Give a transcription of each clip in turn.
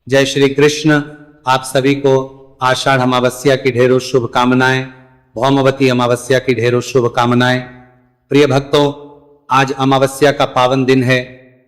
जय श्री कृष्ण। आप सभी को आषाढ़ अमावस्या की ढेरों शुभकामनाएं, भौमवती अमावस्या की ढेरों शुभकामनाएं। प्रिय भक्तों, आज अमावस्या का पावन दिन है।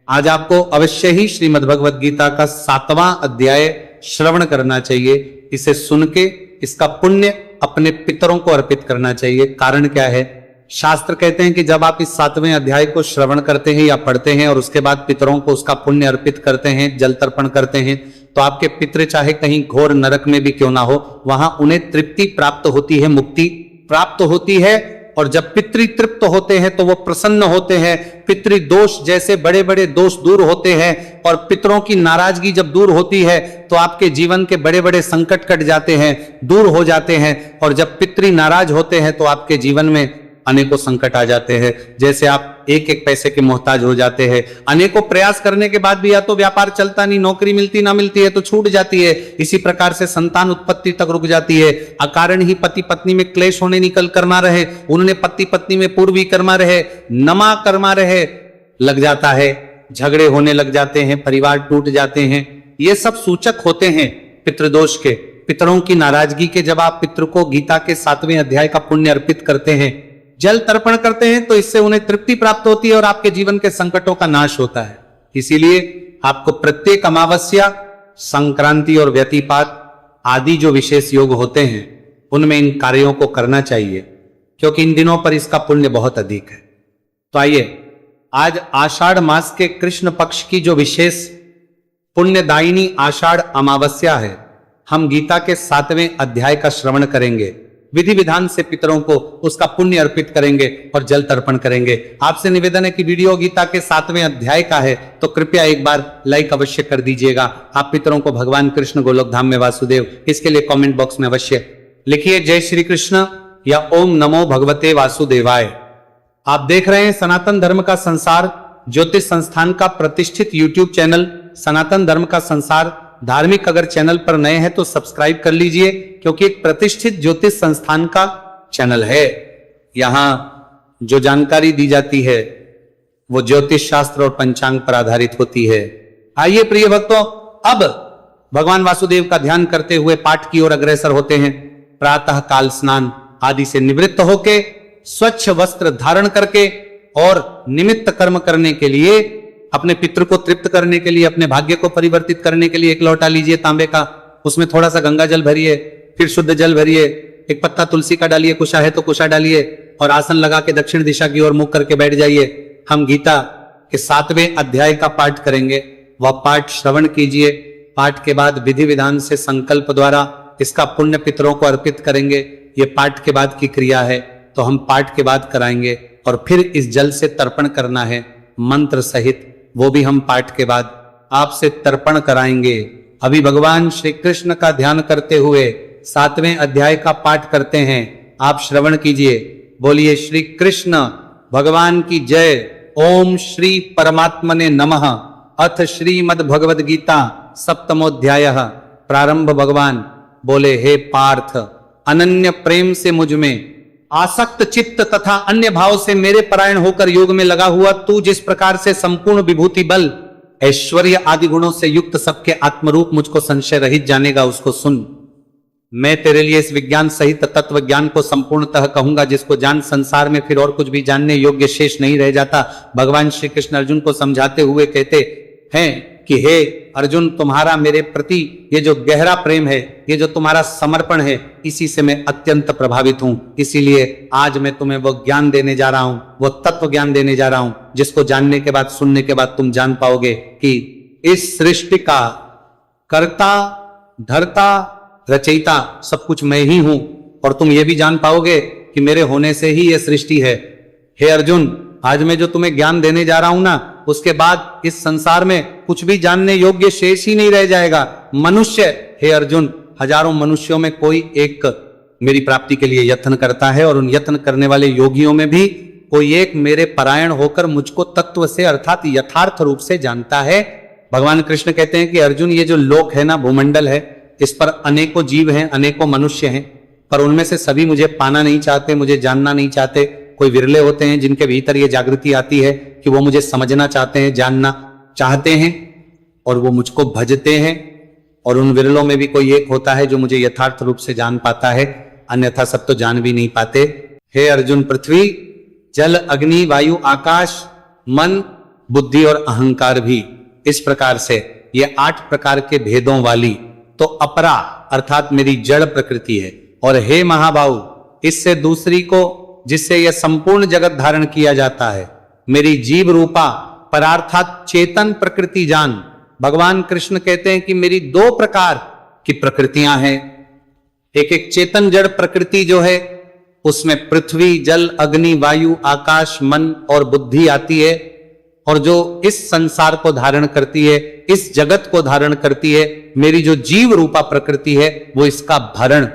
आज आपको अवश्य ही श्रीमद् भगवद गीता का 7वां अध्याय श्रवण करना चाहिए। इसे सुन के इसका पुण्य अपने पितरों को अर्पित करना चाहिए। कारण क्या है? शास्त्र कहते हैं कि जब आप इस 7वें अध्याय को श्रवण करते हैं या पढ़ते हैं और उसके बाद पितरों को उसका पुण्य अर्पित करते हैं, जल तर्पण करते हैं, तो आपके पितृ चाहे कहीं घोर नरक में भी क्यों ना हो, वहां उन्हें तृप्ति प्राप्त होती है, मुक्ति प्राप्त होती है। और जब पितृ तृप्त होते हैं तो वो प्रसन्न होते हैं। पितृ दोष जैसे बड़े बड़े दोष दूर होते हैं और पितरों की नाराजगी जब दूर होती है तो आपके जीवन के बड़े बड़े संकट कट जाते हैं, दूर हो जाते हैं। और जब पितृ नाराज होते हैं तो आपके जीवन में अनेकों संकट आ जाते हैं। जैसे आप एक एक पैसे के मोहताज हो जाते हैं। अनेकों प्रयास करने के बाद भी या तो व्यापार चलता नहीं, नौकरी मिलती ना मिलती है तो छूट जाती है। इसी प्रकार से संतान उत्पत्ति तक रुक जाती है। अकारण ही पति पत्नी में क्लेश होने निकल कर्मा रहे, उन्होंने पति पत्नी में पूर्वी कर्मा रहे, नमा कर्मा रहे लग जाता है, झगड़े होने लग जाते हैं, परिवार टूट जाते हैं। ये सब सूचक होते हैं पितृदोष के, पितरों की नाराजगी के। जब आप पितृ को गीता के 7वें अध्याय का पुण्य अर्पित करते हैं, जल तर्पण करते हैं, तो इससे उन्हें तृप्ति प्राप्त होती है और आपके जीवन के संकटों का नाश होता है। इसीलिए आपको प्रत्येक अमावस्या, संक्रांति और व्यतिपात आदि जो विशेष योग होते हैं उनमें इन कार्यों को करना चाहिए, क्योंकि इन दिनों पर इसका पुण्य बहुत अधिक है। तो आइए, आज आषाढ़ मास के कृष्ण पक्ष की जो विशेष पुण्यदायिनी आषाढ़ अमावस्या है, हम गीता के 7वें अध्याय का श्रवण करेंगे। विधि विधान से पितरों को उसका पुण्य अर्पित करेंगे और जल तर्पण करेंगे। आपसे निवेदन है कि वीडियो गीता के 7वें अध्याय का है तो कृपया एक बार लाइक अवश्य कर दीजिएगा। आप पितरों को भगवान कृष्ण गोलोक धाम में वासुदेव, इसके लिए कमेंट बॉक्स में अवश्य लिखिए जय श्री कृष्ण या ओम नमो भगवते वासुदेवाय। आप देख रहे हैं सनातन धर्म का संसार ज्योतिष संस्थान का प्रतिष्ठित यूट्यूब चैनल सनातन धर्म का संसार धार्मिक। अगर चैनल पर नए हैं तो सब्सक्राइब कर लीजिए, क्योंकि एक प्रतिष्ठित ज्योतिष संस्थान का चैनल है। यहां जो जानकारी दी जाती है वो ज्योतिष शास्त्र और पंचांग पर आधारित होती है। आइए प्रिय भक्तों, अब भगवान वासुदेव का ध्यान करते हुए पाठ की ओर अग्रसर होते हैं। प्रातः काल स्नान आदि से निवृत्त होके, स्वच्छ वस्त्र धारण करके और निमित्त कर्म करने के लिए, अपने पितृ को तृप्त करने के लिए, अपने भाग्य को परिवर्तित करने के लिए एक लोटा लीजिए तांबे का, उसमें थोड़ा सा गंगा जल भरिए, फिर शुद्ध जल भरिए, एक पत्ता तुलसी का डालिए, कुशा है तो कुशा डालिए और आसन लगा के दक्षिण दिशा की ओर मुख करके बैठ जाइए। हम गीता के 7वें अध्याय का पाठ करेंगे, वह पाठ श्रवण कीजिए। पाठ के बाद विधि विधान से संकल्प द्वारा इसका पुण्य पितरों को अर्पित करेंगे। ये पाठ के बाद की क्रिया है, तो हम पाठ के बाद कराएंगे और फिर इस जल से तर्पण करना है मंत्र सहित, वो भी हम पाठ के बाद आपसे तर्पण कराएंगे। अभी भगवान श्री कृष्ण का ध्यान करते हुए 7वें अध्याय का पाठ करते हैं। आप श्रवण कीजिए। बोलिए श्री कृष्ण भगवान की जय। ओम श्री परमात्मने नमः। अथ श्रीमद् भगवद गीता 7मोऽध्यायः। प्रारंभ। भगवान बोले, हे पार्थ, अनन्य प्रेम से मुझ में आसक्त चित्त तथा अन्य भाव से मेरे परायण होकर योग में लगा हुआ तू जिस प्रकार से संपूर्ण विभूति, बल, ऐश्वर्य आदि गुणों से युक्त सबके आत्मरूप मुझको संशय रहित जानेगा, उसको सुन। मैं तेरे लिए इस विज्ञान सहित तत्व ज्ञान को संपूर्णतः कहूंगा, जिसको जान संसार में फिर और कुछ भी जानने योग्य शेष नहीं रह जाता। भगवान श्री कृष्ण अर्जुन को समझाते हुए कहते हैं कि हे अर्जुन, तुम्हारा मेरे प्रति ये जो गहरा प्रेम है, ये जो तुम्हारा समर्पण है, इसी से मैं अत्यंत प्रभावित हूं। इसीलिए आज मैं तुम्हें वो ज्ञान देने जा रहा हूं, वो तत्व ज्ञान देने जा रहा हूं, जिसको जानने के बाद, सुनने के बाद तुम जान पाओगे कि इस सृष्टि का कर्ता, धर्ता, रचयिता सब कुछ मैं ही हूं। और तुम ये भी जान पाओगे कि मेरे होने से ही ये सृष्टि है। हे अर्जुन, आज मैं जो तुम्हें ज्ञान देने जा रहा हूं ना, उसके बाद इस संसार में कुछ भी जानने योग्य शेष ही नहीं रह जाएगा। मनुष्य, हे अर्जुन, हजारों मनुष्यों में कोई एक मेरी प्राप्ति के लिए यत्न करता है, और उन यत्न करने वाले योगियों में भी कोई एक मेरे परायण होकर मुझको तत्व से अर्थात यथार्थ रूप से जानता है। भगवान कृष्ण कहते हैं कि अर्जुन, ये जो लोक है ना, भूमंडल है, इस पर अनेकों जीव हैं, अनेकों मनुष्य हैं, पर उनमें से सभी मुझे पाना नहीं चाहते, मुझे जानना नहीं चाहते। कोई विरले होते हैं जिनके भीतर ये जागृति आती है कि वो मुझे समझना चाहते हैं, जानना चाहते हैं, और वो मुझको भजते हैं, और उन विरलों में भी कोई एक होता है जो मुझे यथार्थ रूप से जान पाता है, अन्यथा सब तो जान भी नहीं पाते। हे अर्जुन, पृथ्वी, जल, अग्नि, वायु, आकाश, मन, बुद्धि और अहंकार भी, इस प्रकार से ये 8 प्रकार के भेदों वाली तो अपरा अर्थात मेरी जड़ प्रकृति है। और हे महाबाहु, इससे दूसरी को जिससे यह संपूर्ण जगत धारण किया जाता है, मेरी जीव रूपा परार्थात चेतन प्रकृति जान। भगवान कृष्ण कहते हैं कि मेरी 2 प्रकार की प्रकृतियां हैं। एक चेतन जड़ प्रकृति जो है उसमें पृथ्वी, जल, अग्नि, वायु, आकाश, मन और बुद्धि आती है, और जो इस संसार को धारण करती है, इस जगत को धारण करती है, मेरी जो जीव रूपा प्रकृति है वो इसका भरण,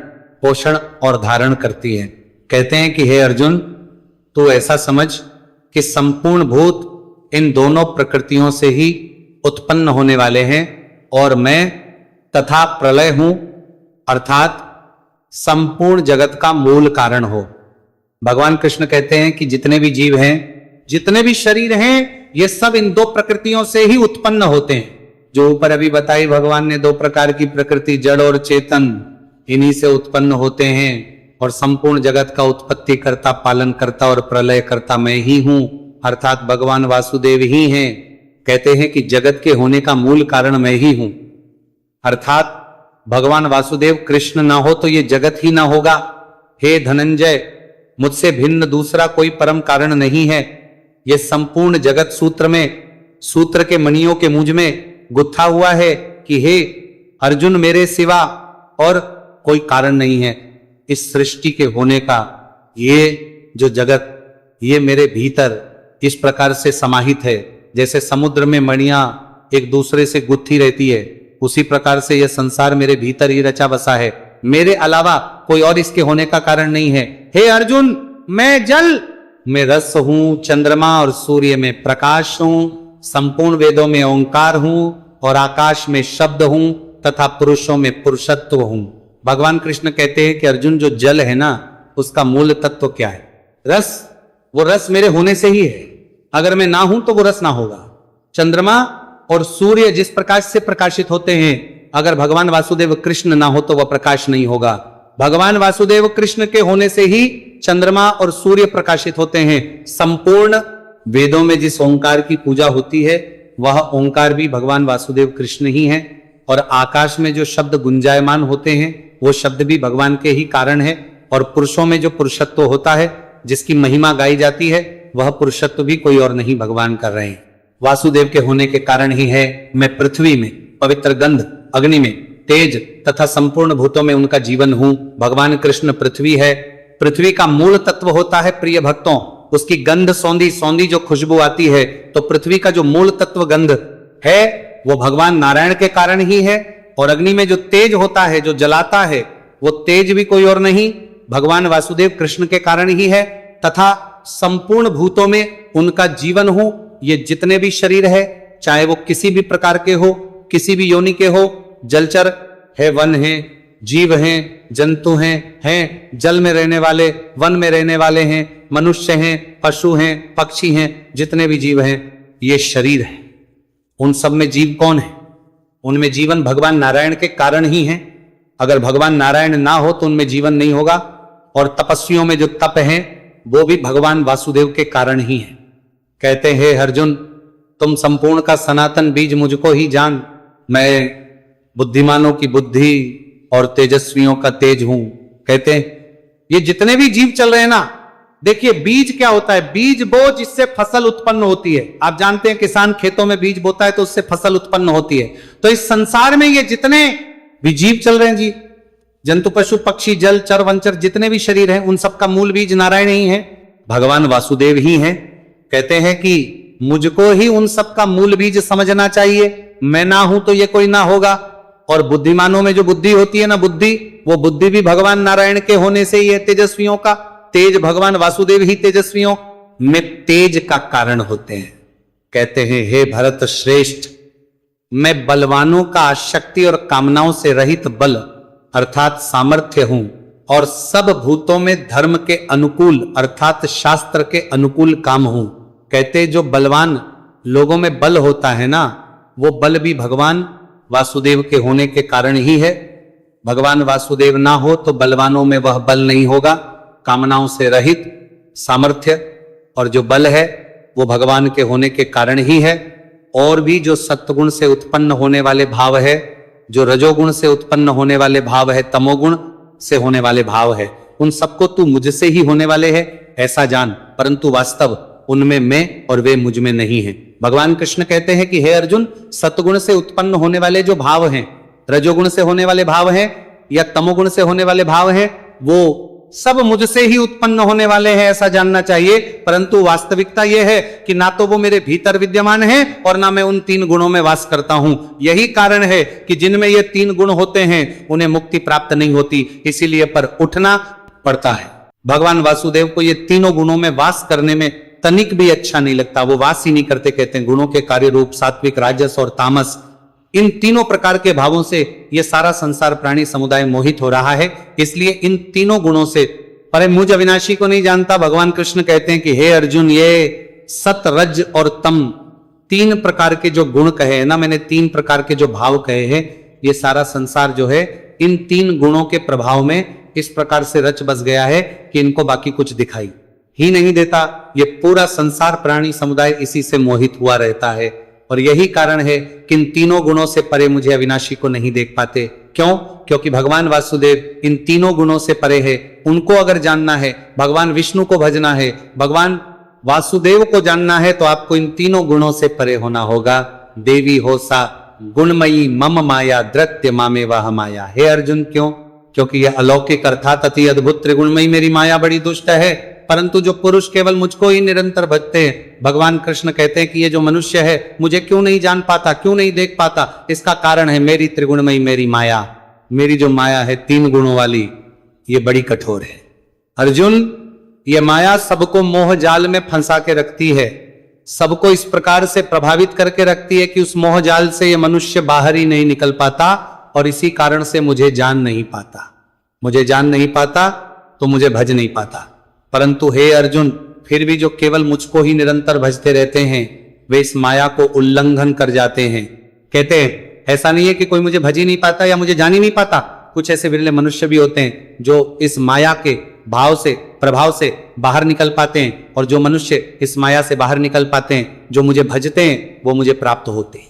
पोषण और धारण करती है। कहते हैं कि हे अर्जुन, तू ऐसा समझ कि संपूर्ण भूत इन दोनों प्रकृतियों से ही उत्पन्न होने वाले हैं, और मैं तथा प्रलय हूं, अर्थात संपूर्ण जगत का मूल कारण हो। भगवान कृष्ण कहते हैं कि जितने भी जीव हैं, जितने भी शरीर हैं, ये सब इन 2 प्रकृतियों से ही उत्पन्न होते हैं। जो ऊपर अभी बताई भगवान ने 2 प्रकार की प्रकृति, जड़ और चेतन, इन्हीं से उत्पन्न होते हैं, और संपूर्ण जगत का उत्पत्ति करता, पालन करता और प्रलय करता मैं ही हूं, अर्थात भगवान वासुदेव ही हैं। कहते हैं कि जगत के होने का मूल कारण मैं ही हूं, अर्थात भगवान वासुदेव कृष्ण ना हो तो ये जगत ही ना होगा। हे धनंजय, मुझसे भिन्न दूसरा कोई परम कारण नहीं है। ये संपूर्ण जगत सूत्र में, सूत्र के मणियों के मुझ में गुत्था हुआ है कि हे अर्जुन, मेरे सिवा और कोई कारण नहीं है इस सृष्टि के होने का। ये जो जगत, ये मेरे भीतर इस प्रकार से समाहित है, जैसे समुद्र में मणियां एक दूसरे से गुत्थी रहती है, उसी प्रकार से यह संसार मेरे भीतर ही रचा बसा है। मेरे अलावा कोई और इसके होने का कारण नहीं है। हे अर्जुन, मैं जल में रस हूं, चंद्रमा और सूर्य में प्रकाश हूं, संपूर्ण वेदों में ओंकार हूं, और आकाश में शब्द हूं, तथा पुरुषों में पुरुषत्व हूं। भगवान कृष्ण कहते हैं कि अर्जुन, जो जल है ना, उसका मूल तत्व क्या है? रस। वो रस मेरे होने से ही है, अगर मैं ना हूं तो वो रस ना होगा। चंद्रमा और सूर्य जिस प्रकाश से प्रकाशित होते हैं, अगर भगवान वासुदेव कृष्ण ना हो तो वह प्रकाश नहीं होगा। भगवान वासुदेव कृष्ण के होने से ही चंद्रमा और सूर्य प्रकाशित होते हैं। संपूर्ण वेदों में जिस ओंकार की पूजा होती है, वह ओंकार भी भगवान वासुदेव कृष्ण ही है। और आकाश में जो शब्द गुंजायमान होते हैं, वो शब्द भी भगवान के ही कारण है। और पुरुषों में जो पुरुषत्व होता है, जिसकी महिमा गाई जाती है, वह पुरुषत्व भी कोई और नहीं भगवान कर रहे हैं, वासुदेव के होने के कारण ही है। मैं पृथ्वी में पवित्र गंध, अग्नि में तेज तथा संपूर्ण भूतों में उनका जीवन हूं। भगवान कृष्ण पृथ्वी है। पृथ्वी का मूल तत्व होता है प्रिय भक्तों, उसकी गंध सौंधी सौंधी जो खुशबू आती है, तो पृथ्वी का जो मूल तत्व गंध है वो भगवान नारायण के कारण ही है। और अग्नि में जो तेज होता है, जो जलाता है, वो तेज भी कोई और नहीं, भगवान वासुदेव कृष्ण के कारण ही है। तथा संपूर्ण भूतों में उनका जीवन हो। ये जितने भी शरीर है, चाहे वो किसी भी प्रकार के हो, किसी भी योनि के हो, जलचर है, वन है, जीव हैं, जंतु हैं, जल में रहने वाले, वन में रहने वाले हैं, मनुष्य हैं, पशु हैं, पक्षी हैं, जितने भी जीव हैं, ये शरीर है। उन सब में जीव कौन है? उनमें जीवन भगवान नारायण के कारण ही है। अगर भगवान नारायण ना हो तो उनमें जीवन नहीं होगा। और तपस्वियों में जो तप है, वो भी भगवान वासुदेव के कारण ही है। कहते हैं, हे अर्जुन, तुम संपूर्ण का सनातन बीज मुझको ही जान। मैं बुद्धिमानों की बुद्धि और तेजस्वियों का तेज हूं। कहते हैं ये जितने भी जीव चल रहे हैं ना, देखिए बीज क्या होता है? बीज बो जिससे फसल उत्पन्न होती है। आप जानते हैं किसान खेतों में बीज बोता है तो उससे फसल उत्पन्न होती है। तो इस संसार में ये जितने भी जीव चल रहे हैं, जी, जंतु, पशु, पक्षी, जल, चर, वंचर, जितने भी शरीर हैं, उन सबका मूल बीज नारायण ही है, भगवान वासुदेव ही है। कहते हैं कि मुझको ही उन सबका मूल बीज समझना चाहिए। मैं ना हूं तो ये कोई ना होगा। और बुद्धिमानों में जो बुद्धि होती है ना, बुद्धि, वो बुद्धि भी भगवान नारायण के होने से ही है। तेजस्वियों का तेज, भगवान वासुदेव ही तेजस्वियों में तेज का कारण होते हैं। कहते हैं, हे भरत श्रेष्ठ, मैं बलवानों का शक्ति और कामनाओं से रहित बल अर्थात सामर्थ्य हूं, और सब भूतों में धर्म के अनुकूल अर्थात शास्त्र के अनुकूल काम हूं। कहते जो बलवान लोगों में बल होता है ना, वो बल भी भगवान वासुदेव के होने के कारण ही है। भगवान वासुदेव ना हो तो बलवानों में वह बल नहीं होगा। कामनाओं से रहित सामर्थ्य और जो बल है वो भगवान के होने के कारण ही है। और भी जो सत्वगुण से उत्पन्न होने वाले भाव है, जो रजोगुण से उत्पन्न होने वाले भाव है, तमोगुण से होने वाले भाव है, उन सबको तू मुझसे ही होने वाले है ऐसा जान, परंतु वास्तव उनमें मैं और वे मुझ में नहीं है। भगवान कृष्ण कहते हैं कि हे अर्जुन, सत्गुण से उत्पन्न होने वाले जो भाव हैं, रजोगुण से होने वाले भाव हैं या तमोगुण से होने वाले भाव हैं, वो सब मुझसे ही उत्पन्न होने वाले हैं ऐसा जानना चाहिए। परंतु वास्तविकता यह है कि ना तो वो मेरे भीतर विद्यमान है और ना मैं उन तीन गुणों में वास करता हूं। यही कारण है कि जिनमें ये तीन गुण होते हैं उन्हें मुक्ति प्राप्त नहीं होती, इसीलिए पर उठना पड़ता है। भगवान वासुदेव को ये तीनों गुणों में वास करने में तनिक भी अच्छा नहीं लगता, वो वास ही नहीं करते। कहते हैं गुणों के कार्य रूप सात्विक, राजस और तामस, इन तीनों प्रकार के भावों से ये सारा संसार प्राणी समुदाय मोहित हो रहा है। इसलिए इन तीनों गुणों से पर मुझ अविनाशी को नहीं जानता। भगवान कृष्ण कहते हैं कि हे अर्जुन, ये सत, रज और तम तीन प्रकार के जो गुण कहे हैं ना, मैंने तीन प्रकार के जो भाव कहे हैं, ये सारा संसार जो है इन तीन गुणों के प्रभाव में इस प्रकार से रच बस गया है कि इनको बाकी कुछ दिखाई ही नहीं देता। ये पूरा संसार प्राणी समुदाय इसी से मोहित हुआ रहता है और यही कारण है कि इन तीनों गुणों से परे मुझे अविनाशी को नहीं देख पाते। क्यों? क्योंकि भगवान वासुदेव इन तीनों गुणों से परे है। उनको अगर जानना है, भगवान विष्णु को भजना है, भगवान वासुदेव को जानना है, तो आपको इन तीनों गुणों से परे होना होगा। देवी हो सा गुणमयी मम माया द्रत्य मामे वह माया। हे अर्जुन, क्यों? क्योंकि यह अलौकिक अर्थात अति अद्भुत त्रिगुणमयी मेरी माया बड़ी दुष्ट है, परंतु जो पुरुष केवल मुझको ही निरंतर भजते हैं। भगवान कृष्ण कहते हैं कि ये जो मनुष्य है मुझे क्यों नहीं जान पाता, क्यों नहीं देख पाता? इसका कारण है मेरी त्रिगुणमयी मेरी माया। मेरी जो माया है तीन गुणों वाली, ये बड़ी कठोर है। अर्जुन, ये माया सबको मोह जाल में फंसा के रखती है, सबको इस प्रकार से प्रभावित करके रखती है कि उस मोह जाल से ये मनुष्य बाहर ही नहीं निकल पाता और इसी कारण से मुझे जान नहीं पाता। मुझे जान नहीं पाता तो मुझे भज नहीं पाता। परंतु हे अर्जुन, फिर भी जो केवल मुझको ही निरंतर भजते रहते हैं वे इस माया को उल्लंघन कर जाते हैं। कहते हैं ऐसा नहीं है कि कोई मुझे भज ही नहीं पाता या मुझे जान ही नहीं पाता। कुछ ऐसे विरले मनुष्य भी होते हैं जो इस माया के भाव से, प्रभाव से बाहर निकल पाते हैं, और जो मनुष्य इस माया से बाहर निकल पाते हैं, जो मुझे भजते हैं, वो मुझे प्राप्त होते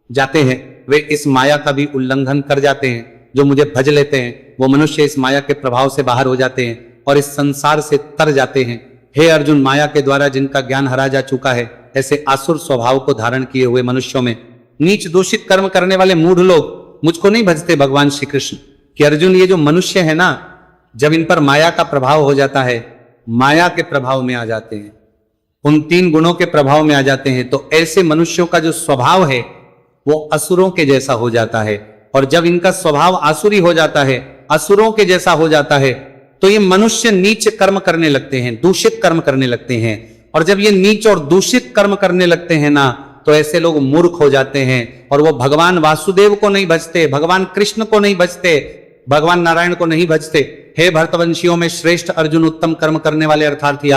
जाते हैं। वे इस माया का भी उल्लंघन कर जाते हैं। जो मुझे भज लेते हैं वो मनुष्य इस माया के प्रभाव से बाहर हो जाते हैं और इस संसार से तर जाते हैं। हे अर्जुन, माया के द्वारा जिनका ज्ञान हरा जा चुका है, ऐसे आसुर स्वभाव को धारण किए हुए मनुष्यों में नीच दूषित कर्म करने वाले मूढ़ लोग मुझको नहीं भजते। भगवान श्री कृष्ण कि अर्जुन, ये जो मनुष्य है ना, जब इन पर माया का प्रभाव हो जाता है, माया के प्रभाव में आ जाते हैं, उन तीन गुणों के प्रभाव में आ जाते हैं, तो ऐसे मनुष्यों का जो स्वभाव है वो असुरों के जैसा हो जाता है। और जब इनका स्वभाव आसुरी हो जाता है, असुरों के जैसा हो जाता है, तो ये मनुष्य नीच कर्म करने लगते हैं, दूषित कर्म करने लगते हैं। और जब ये नीच और दूषित कर्म करने लगते हैं ना, तो ऐसे लोग मूर्ख हो जाते हैं और वो भगवान वासुदेव को नहीं भजते, भगवान कृष्ण को नहीं भजते, भगवान नारायण को नहीं भजते। हे भरतवंशियों में श्रेष्ठ अर्जुन, उत्तम कर्म करने वाले अर्थार्थी,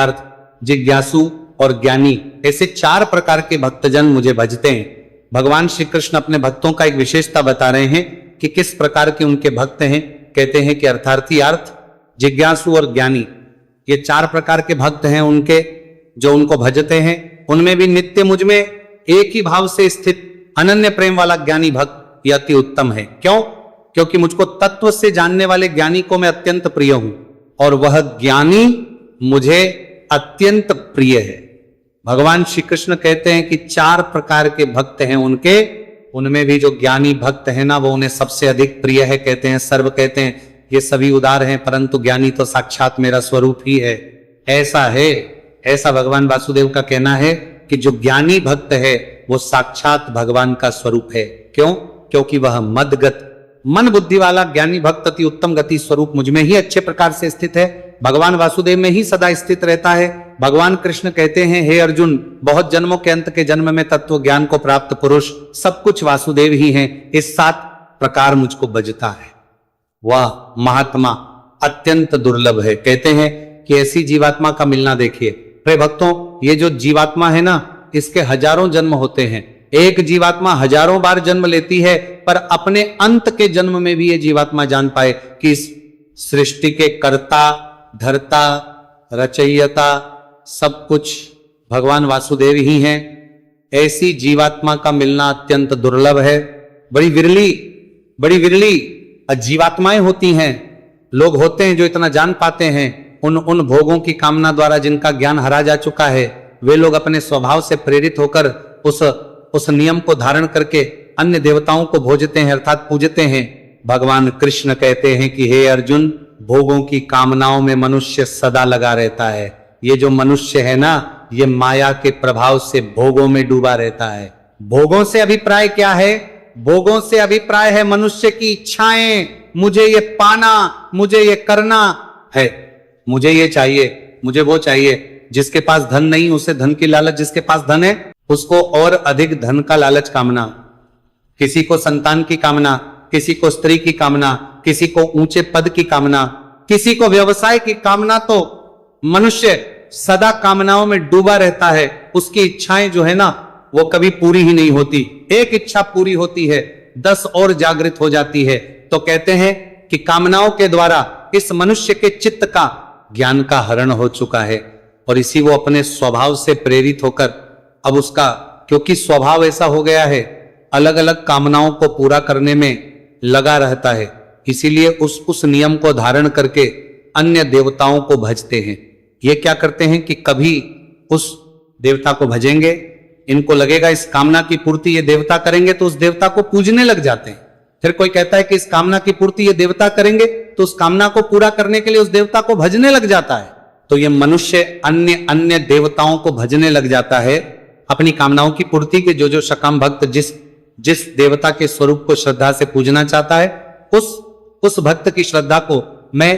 जिज्ञासु और ज्ञानी, ऐसे चार प्रकार के भक्तजन मुझे भजते हैं। भगवान श्री कृष्ण अपने भक्तों का एक विशेषता बता रहे हैं कि किस प्रकार के उनके भक्त हैं। कहते हैं कि अर्थार्थी, अर्थ, जिज्ञासु और ज्ञानी, ये चार प्रकार के भक्त हैं उनके, जो उनको भजते हैं। उनमें भी नित्य मुझ में एक ही भाव से स्थित अनन्य प्रेम वाला ज्ञानी भक्त ये अति उत्तम है। क्यों? क्योंकि मुझको तत्व से जानने वाले ज्ञानी को मैं अत्यंत प्रिय हूं और वह ज्ञानी मुझे अत्यंत प्रिय है। भगवान श्री कृष्ण कहते हैं कि चार प्रकार के भक्त हैं उनके, उनमें भी जो ज्ञानी भक्त है ना, वो उन्हें सबसे अधिक प्रिय है। कहते हैं सर्व, कहते हैं ये सभी उदार हैं, परंतु ज्ञानी तो साक्षात मेरा स्वरूप ही है। ऐसा है, ऐसा भगवान वासुदेव का कहना है कि जो ज्ञानी भक्त है वो साक्षात भगवान का स्वरूप है। क्यों? क्योंकि वह मदगत, मन बुद्धि वाला ज्ञानी भक्त अति उत्तम गति स्वरूप मुझ में ही अच्छे प्रकार से स्थित है, भगवान वासुदेव में ही सदा स्थित रहता है। भगवान कृष्ण कहते हैं, हे अर्जुन, बहुत जन्मों के अंत के जन्म में तत्व ज्ञान को प्राप्त पुरुष सब कुछ वासुदेव ही है। इस 7 प्रकार मुझको बजता है, वह महात्मा अत्यंत दुर्लभ है। कहते हैं कि ऐसी जीवात्मा का मिलना देखिए। प्रिय भक्तों, ये जो जीवात्मा है ना, इसके हजारों जन्म होते हैं, एक जीवात्मा हजारों बार जन्म लेती है, पर अपने अंत के जन्म में भी ये जीवात्मा जान पाए कि इस सृष्टि के कर्ता, धर्ता, रचयिता सब कुछ भगवान वासुदेव ही हैं। ऐसी जीवात्मा का मिलना अत्यंत दुर्लभ है। बड़ी विरली जीवात्माएं होती हैं, लोग होते हैं जो इतना जान पाते हैं। उन भोगों की कामना द्वारा जिनका ज्ञान हरा जा चुका है, वे लोग अपने स्वभाव से प्रेरित होकर उस नियम को धारण करके अन्य देवताओं को भोजते हैं, अर्थात पूजते हैं। भगवान कृष्ण कहते हैं कि हे अर्जुन, भोगों की कामनाओं में मनुष्य सदा लगा रहता है। ये जो मनुष्य है ना, ये माया के प्रभाव से भोगों में डूबा रहता है। भोगों से अभिप्राय क्या है? भोगों से अभिप्राय है मनुष्य की इच्छाएं। मुझे ये पाना, मुझे ये करना है, मुझे ये चाहिए, मुझे वो चाहिए। जिसके पास धन नहीं उसे धन की लालच, जिसके पास धन है उसको और अधिक धन का लालच कामना। किसी को संतान की कामना, किसी को स्त्री की कामना, किसी को ऊंचे पद की कामना, किसी को व्यवसाय की कामना। तो मनुष्य सदा कामनाओं में डूबा रहता है। उसकी इच्छाएं जो है ना, वो कभी पूरी ही नहीं होती। एक इच्छा पूरी होती है, 10 और जागृत हो जाती है। तो कहते हैं कि कामनाओं के द्वारा इस मनुष्य के चित्त का ज्ञान का हरण हो चुका है, और इसी वो अपने स्वभाव से प्रेरित होकर अब उसका, क्योंकि स्वभाव ऐसा हो गया है, अलग अलग कामनाओं को पूरा करने में लगा रहता है, इसीलिए उस नियम को धारण करके अन्य देवताओं को भजते हैं। ये क्या करते हैं कि कभी उस देवता को भजेंगे, इनको लगेगा इस कामना की पूर्ति ये देवता करेंगे, तो उस देवता को पूजने लग जाते हैं। फिर कोई कहता है कि इस कामना की पूर्ति ये देवता करेंगे, तो उस कामना को पूरा करने के लिए उस देवता को भजने लग जाता है। तो ये मनुष्य अन्य देवताओं को भजने लग जाता है अपनी कामनाओं की पूर्ति के। जो सकाम भक्त जिस देवता के स्वरूप को श्रद्धा से पूजना चाहता है, उस भक्त की श्रद्धा को मैं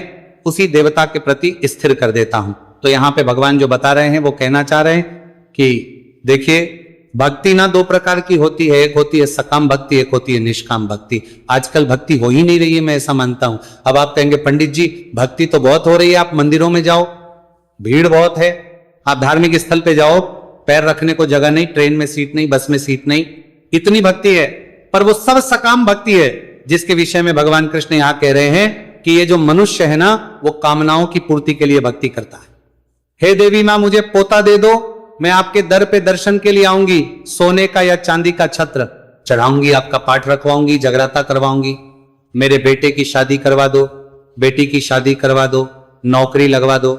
उसी देवता के प्रति स्थिर कर देता हूं। तो यहां पे भगवान जो बता रहे हैं वो कहना चाह रहे हैं कि देखिए, भक्ति ना 2 प्रकार की होती है। एक होती है सकाम भक्ति, एक होती है निष्काम भक्ति। आजकल भक्ति हो ही नहीं रही है, मैं ऐसा मानता हूं। अब आप कहेंगे पंडित जी भक्ति तो बहुत हो रही है, आप मंदिरों में जाओ, भीड़ बहुत है, आप धार्मिक स्थल पे जाओ, पैर रखने को जगह नहीं, ट्रेन में सीट नहीं, बस में सीट नहीं, इतनी भक्ति है। पर वो सब सकाम भक्ति है, जिसके विषय में भगवान कृष्ण यहां कह रहे हैं कि ये जो मनुष्य है ना, वो कामनाओं की पूर्ति के लिए भक्ति करता है। हे देवी मां, मुझे पोता दे दो, मैं आपके दर पे दर्शन के लिए आऊंगी, सोने का या चांदी का छत्र चढ़ाऊंगी, आपका पाठ रखवाऊंगी, जगराता करवाऊंगी, मेरे बेटे की शादी करवा दो, बेटी की शादी करवा दो, नौकरी लगवा दो,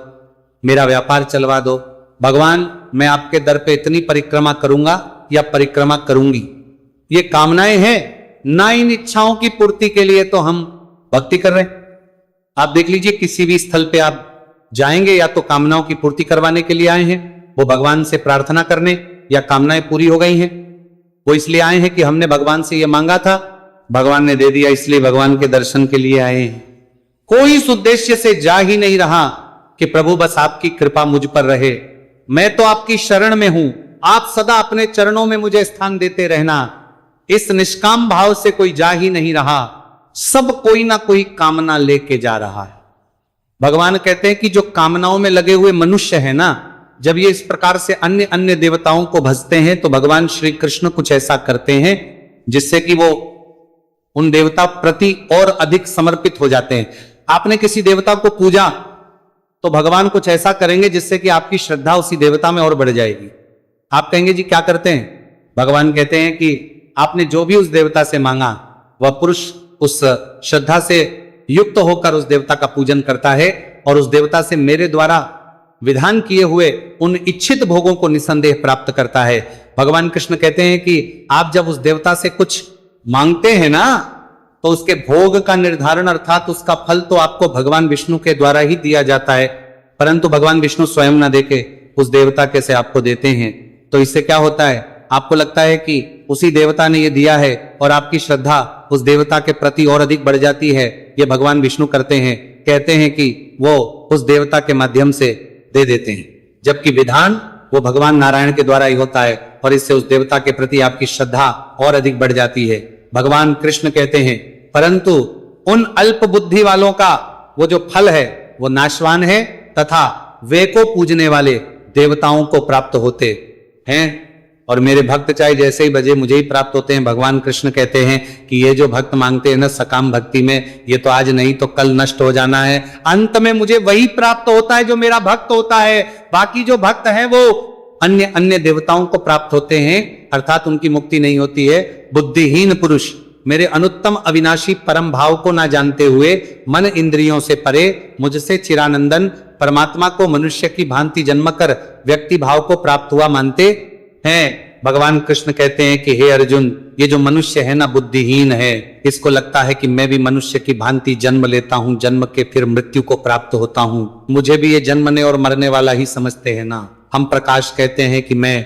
मेरा व्यापार चलवा दो। भगवान, मैं आपके दर पे इतनी परिक्रमा करूंगा या परिक्रमा करूंगी। ये कामनाएं हैं ना, इन इच्छाओं की पूर्ति के लिए तो हम भक्ति कर रहे हैं। आप देख लीजिए, किसी भी स्थल पे आप जाएंगे, या तो कामनाओं की पूर्ति करवाने के लिए आए हैं, वो भगवान से प्रार्थना करने, या कामनाएं पूरी हो गई हैं, वो इसलिए आए हैं कि हमने भगवान से ये मांगा था, भगवान ने दे दिया, इसलिए भगवान के दर्शन के लिए आए हैं। कोई इस उद्देश्य से जा ही नहीं रहा कि प्रभु बस आपकी कृपा मुझ पर रहे, मैं तो आपकी शरण में हूं, आप सदा अपने चरणों में मुझे स्थान देते रहना। इस निष्काम भाव से कोई जा ही नहीं रहा, सब कोई ना कोई कामना लेके जा रहा है। भगवान कहते हैं कि जो कामनाओं में लगे हुए मनुष्य है ना, जब ये इस प्रकार से अन्य देवताओं को भजते हैं, तो भगवान श्री कृष्ण कुछ ऐसा करते हैं जिससे कि वो उन देवता प्रति और अधिक समर्पित हो जाते हैं। आपने किसी देवता को पूजा, तो भगवान कुछ ऐसा करेंगे जिससे कि आपकी श्रद्धा उसी देवता में और बढ़ जाएगी। आप कहेंगे जी क्या करते हैं? भगवान कहते हैं कि आपने जो भी उस देवता से मांगा, वह पुरुष उस श्रद्धा से युक्त होकर उस देवता का पूजन करता है, और उस देवता से मेरे द्वारा विधान किए हुए उन इच्छित भोगों को निसंदेह प्राप्त करता है। भगवान कृष्ण कहते हैं कि आप जब उस देवता से कुछ मांगते हैं ना, तो उसके भोग का निर्धारण अर्थात उसका फल तो आपको भगवान विष्णु के द्वारा ही दिया जाता है, परंतु भगवान विष्णु स्वयं न देके उस देवता के से आपको देते हैं। तो इससे क्या होता है, आपको लगता है कि उसी देवता ने ये दिया है, और आपकी श्रद्धा उस देवता के प्रति और अधिक बढ़ जाती है। ये भगवान विष्णु करते हैं, कहते हैं कि वो उस देवता के माध्यम से दे देते हैं, जबकि विधान वो भगवान नारायण के द्वारा ही होता है, और इससे उस देवता के प्रति आपकी श्रद्धा और अधिक बढ़ जाती है। भगवान कृष्ण कहते हैं परंतु उन अल्प बुद्धि वालों का वो जो फल है वो नाशवान है, तथा वे को पूजने वाले देवताओं को प्राप्त होते हैं। और मेरे भक्त चाहे जैसे ही बजे मुझे ही प्राप्त होते हैं। भगवान कृष्ण कहते हैं कि ये जो भक्त मांगते हैं ना सकाम भक्ति में, ये तो आज नहीं तो कल नष्ट हो जाना है। अंत में मुझे वही प्राप्त होता है जो मेरा भक्त होता है। बाकी जो भक्त है वो अन्य अन्य देवताओं को प्राप्त होते हैं, अर्थात उनकी मुक्ति नहीं होती है। बुद्धिहीन पुरुष मेरे अनुत्तम अविनाशी परम भाव को ना जानते हुए मन इंद्रियों से परे मुझसे चिरानंदन परमात्मा को मनुष्य की भांति जन्म कर व्यक्ति भाव को प्राप्त हुआ मानते हैं। भगवान कृष्ण कहते हैं कि हे अर्जुन, ये जो मनुष्य है ना बुद्धिहीन है, इसको लगता है कि मैं भी मनुष्य की भांति जन्म लेता हूं, जन्म के फिर मृत्यु को प्राप्त होता हूं, मुझे भी ये जन्मने और मरने वाला ही समझते हैं ना। हम प्रकाश कहते हैं कि मैं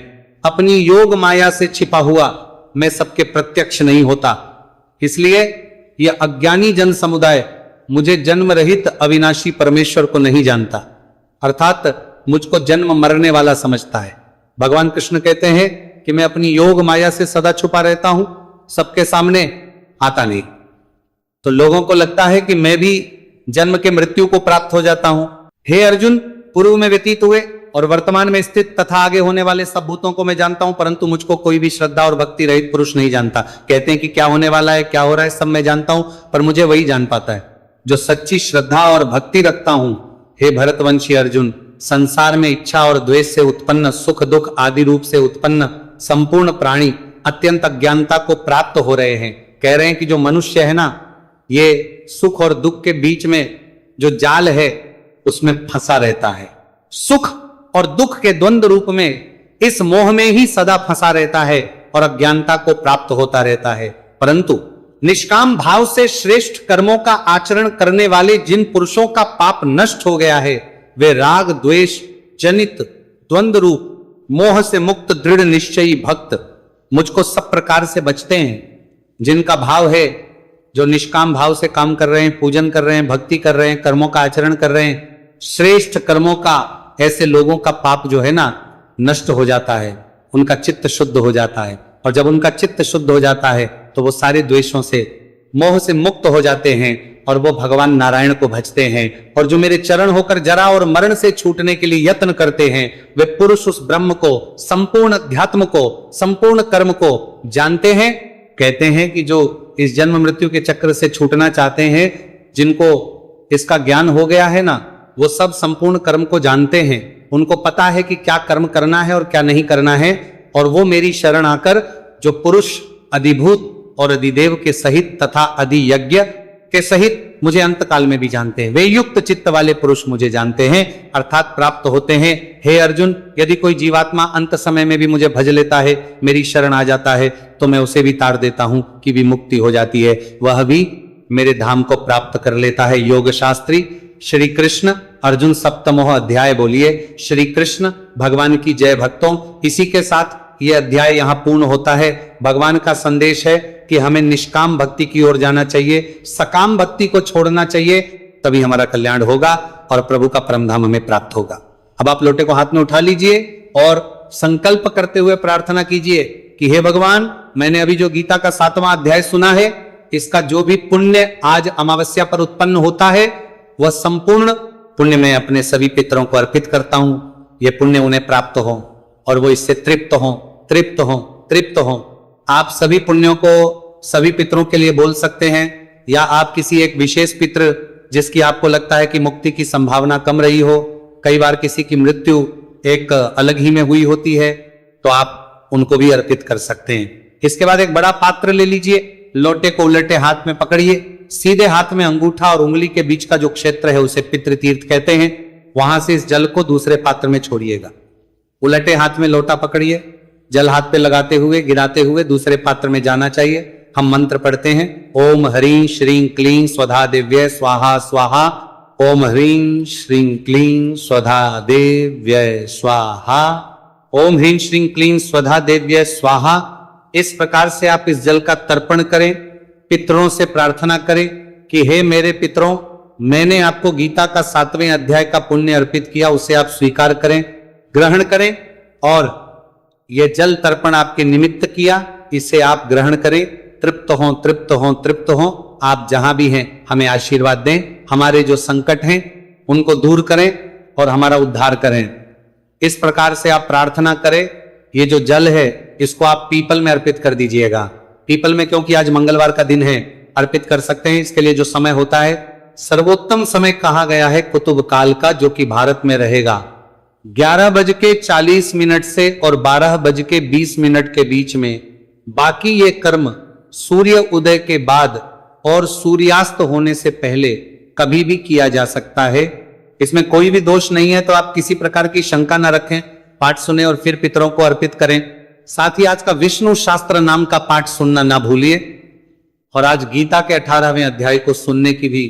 अपनी योग माया से छिपा हुआ, मैं सबके प्रत्यक्ष नहीं होता, इसलिए यह अज्ञानी जन समुदाय मुझे जन्म रहित अविनाशी परमेश्वर को नहीं जानता, अर्थात मुझको जन्म मरने वाला समझता है। भगवान कृष्ण कहते हैं कि मैं अपनी योग माया से सदा छुपा रहता हूं, सबके सामने आता नहीं। तो लोगों को लगता है कि मैं भी जन्म के मृत्यु को प्राप्त हो जाता हूं। हे अर्जुन, पूर्व में व्यतीत हुए और वर्तमान में स्थित तथा आगे होने वाले सब भूतों को मैं जानता हूं, परंतु मुझको कोई भी श्रद्धा और भक्ति रहित पुरुष नहीं जानता। कहते हैं कि क्या होने वाला है, क्या हो रहा है, सब मैं जानता हूं, पर मुझे वही जान पाता है जो सच्ची श्रद्धा और भक्ति रखता हूं। हे भरतवंशी अर्जुन, संसार में इच्छा और द्वेष से उत्पन्न, सुख दुख आदि रूप से उत्पन्न संपूर्ण प्राणी अत्यंत अज्ञानता को प्राप्त हो रहे हैं। कह रहे हैं कि जो मनुष्य है ना, ये सुख और दुख के बीच में जो जाल है उसमें फंसा रहता है। सुख और दुख के द्वंद्व रूप में इस मोह में ही सदा फंसा रहता है और अज्ञानता को प्राप्त होता रहता है। परंतु निष्काम भाव से श्रेष्ठ कर्मों का आचरण करने वाले जिन पुरुषों का पाप नष्ट हो गया है, वे राग द्वेष जनित द्वंद्व रूप मोह से मुक्त दृढ़ निश्चयी भक्त मुझको सब प्रकार से बचते हैं। जिनका भाव है, जो निष्काम भाव से काम कर रहे हैं, पूजन कर रहे हैं, भक्ति कर रहे हैं, कर्मों का आचरण कर रहे हैं, श्रेष्ठ कर्मों का, ऐसे लोगों का पाप जो है ना नष्ट हो जाता है, उनका चित्त शुद्ध हो जाता है। और जब उनका चित्त शुद्ध हो जाता है तो वो सारे द्वेषों से, मोह से मुक्त हो जाते हैं और वो भगवान नारायण को भजते हैं। और जो मेरे चरण होकर जरा और मरण से छूटने के लिए यत्न करते हैं, वे पुरुष उस ब्रह्म को, संपूर्ण अध्यात्म को, संपूर्ण कर्म को जानते हैं। कहते हैं कि जो इस जन्म मृत्यु के चक्र से छूटना चाहते हैं, जिनको इसका ज्ञान हो गया है ना, वो सब संपूर्ण कर्म को जानते हैं। उनको पता है कि क्या कर्म करना है और क्या नहीं करना है, और वो मेरी शरण आकर जो पुरुष अधिभूत और अधिदेव के सहित तथा अधियज्ञ के सहित मुझे अंत काल में भी जानते हैं, वे युक्त चित्त वाले पुरुष मुझे जानते हैं, अर्थात प्राप्त होते हैं। हे अर्जुन, यदि कोई जीवात्मा अंत समय में भी मुझे भज लेता है, मेरी शरण आ जाता है, तो मैं उसे भी तार देता हूं कि भी मुक्ति हो जाती है, वह भी मेरे धाम को प्राप्त कर लेता है। योग शास्त्री श्री कृष्ण अर्जुन सप्तमोह अध्याय बोलिए श्री कृष्ण भगवान की जय। भक्तों, इसी के साथ यह अध्याय यहाँ पूर्ण होता है। भगवान का संदेश है कि हमें निष्काम भक्ति की ओर जाना चाहिए, सकाम भक्ति को छोड़ना चाहिए, तभी हमारा कल्याण होगा और प्रभु का परम धाम हमें प्राप्त होगा। अब आप लोटे को हाथ में उठा लीजिए और संकल्प करते हुए प्रार्थना कीजिए कि हे भगवान, मैंने अभी जो गीता का 7वां अध्याय सुना है, इसका जो भी पुण्य आज अमावस्या पर उत्पन्न होता है, वह संपूर्ण पुण्य मैं अपने सभी पितरों को अर्पित करता हूं। यह पुण्य उन्हें प्राप्त हो और वो इससे तृप्त हो, तृप्त हो, तृप्त हो। आप सभी पुण्यों को सभी पितरों के लिए बोल सकते हैं, या आप किसी एक विशेष पितृ जिसकी आपको लगता है कि मुक्ति की संभावना कम रही हो, कई बार किसी की मृत्यु एक अलग ही में हुई होती है, तो आप उनको भी अर्पित कर सकते हैं। इसके बाद एक बड़ा पात्र ले लीजिए, लोटे को उलटे हाथ में पकड़िए, सीधे हाथ में अंगूठा और उंगली के बीच का जो क्षेत्र है उसे पितृ तीर्थ कहते हैं, वहां से इस जल को दूसरे पात्र में छोड़िएगा। उलटे हाथ में लोटा पकड़िए, जल हाथ पे लगाते हुए, गिराते हुए दूसरे पात्र में जाना चाहिए। हम मंत्र पढ़ते हैं, ओम ह्रीं श्रीं क्लीं स्वधा देव्य स्वाहा स्वाहा, ओम ह्रीं श्रीं क्लीं स्वधा देव्य स्वाहा, ओम ह्रीं श्रीं क्लीं स्वधा देव्य स्वाहा। इस प्रकार से आप इस जल का तर्पण करें, पितरों से प्रार्थना करें कि हे मेरे पितरों, मैंने आपको गीता का 7वें अध्याय का पुण्य अर्पित किया, उसे आप स्वीकार करें, ग्रहण करें, और यह जल तर्पण आपके निमित्त किया, इसे आप ग्रहण करें। तृप्त हो, तृप्त हो, तृप्त हो। आप जहां भी हैं हमें आशीर्वाद दें, हमारे जो संकट हैं उनको दूर करें और हमारा उद्धार करें। इस प्रकार से आप प्रार्थना करें, ये जो जल है इसको आप पीपल में अर्पित कर दीजिएगा। पीपल में, क्योंकि आज मंगलवार का दिन है, अर्पित कर सकते हैं। इसके लिए जो समय होता है, सर्वोत्तम समय कहा गया है कुतुब काल का, जो कि भारत में रहेगा 11:40 से और 12:20 के बीच में। बाकी ये कर्म सूर्य उदय के बाद और सूर्यास्त होने से पहले कभी भी किया जा सकता है। इसमें कोई भी दोष नहीं है, तो आप किसी प्रकार की शंका न रखें। पाठ सुने और फिर पितरों को अर्पित करें। साथ ही आज का विष्णु शास्त्र नाम का पाठ सुनना ना भूलिए। और आज गीता के 18वें अध्याय को सुनने की भी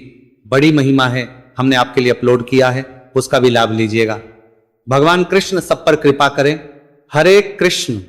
बड़ी महिमा है, हमने आपके लिए अपलोड किया है, उसका भी लाभ लीजिएगा। भगवान कृष्ण सब पर कृपा करें। हरे कृष्ण।